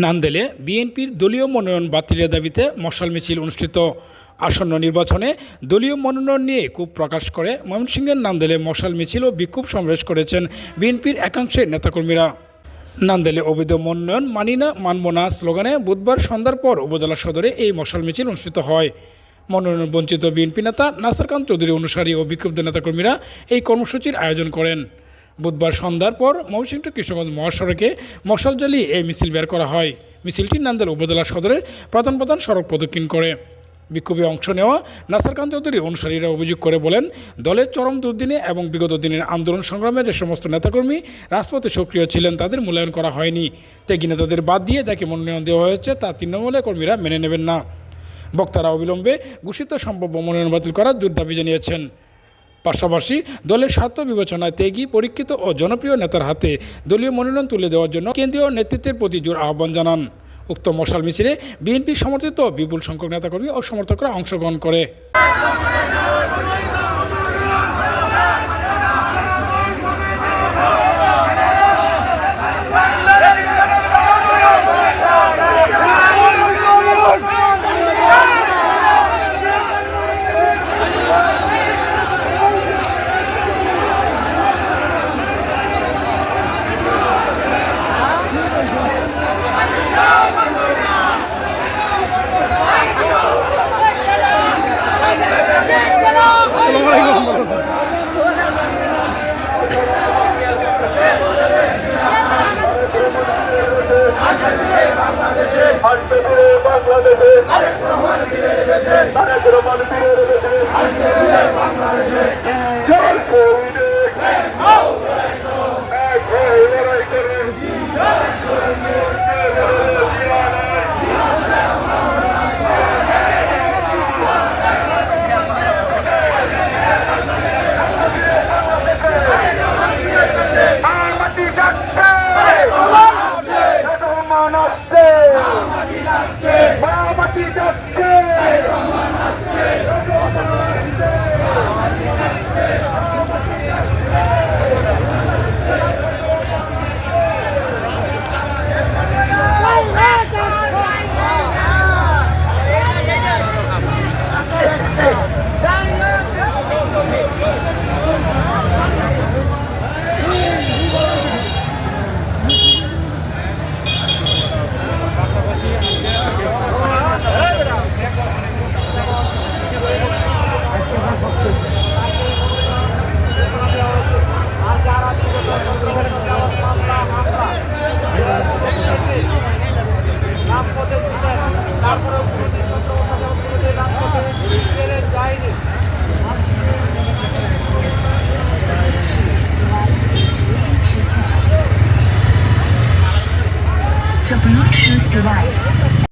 নান্দেলে বিএনপির দলীয় মনোনয়ন বাতিলের দাবিতে মশাল মিছিল অনুষ্ঠিত। আসন্ন নির্বাচনে দলীয় মনোনয়ন নিয়ে ক্ষোভ প্রকাশ করে ময়মনসিংহের নান্দেলে মশাল মিছিল ও বিক্ষোভ সমাবেশ করেছেন বিএনপির একাংশের নেতাকর্মীরা। নান্দেলে অবৈধ মনোনয়ন মানি না মানব না স্লোগানে বুধবার সন্ধ্যার পর উপজেলা সদরে এই মশাল মিছিল অনুষ্ঠিত হয়। মনোনয়ন বঞ্চিত বিএনপি নেতা নাসির খান চৌধুরী অনুসারী ও বিক্ষুব্ধ নেতাকর্মীরা এই কর্মসূচির আয়োজন করেন। বুধবার সন্ধ্যার পর ময়মনসিংহ কৃষ্ণগঞ্জ মহাসড়কে মশাল জ্বালিয়ে এই মিছিল বের করা হয়। মিছিলটি নান্দেল উপজেলা সদরের প্রধান প্রধান সড়ক প্রদক্ষিণ করে। বিক্ষোভে অংশ নেওয়া নাসির খান চৌধুরীর অনুসারীরা অভিযোগ করে বলেন, দলের চরম দুর্দিনে এবং বিগত দিনের আন্দোলন সংগ্রামে যে সমস্ত নেতাকর্মী রাজপথে সক্রিয় ছিলেন তাদের মূল্যায়ন করা হয়নি। ত্যাগী নেতাদের বাদ দিয়ে যাকে মনোনয়ন দেওয়া হয়েছে তা তৃণমূলের কর্মীরা মেনে নেবেন না। বক্তারা অবিলম্বে ঘোষিত সম্ভাব্য মনোনয়ন বাতিল করার জোর দাবি জানিয়েছেন। পাশাপাশি দলের স্বার্থ বিবেচনায় ত্যাগী, পরীক্ষিত ও জনপ্রিয় নেতার হাতে দলীয় মনোনয়ন তুলে দেওয়ার জন্য কেন্দ্রীয় নেতৃত্বের প্রতি জোর আহ্বান জানান। উক্ত মশাল মিছিলে বিএনপি সমর্থিত বিপুল সংখ্যক নেতাকর্মী ও সমর্থকরা অংশগ্রহণ করে। To Bluetooth device.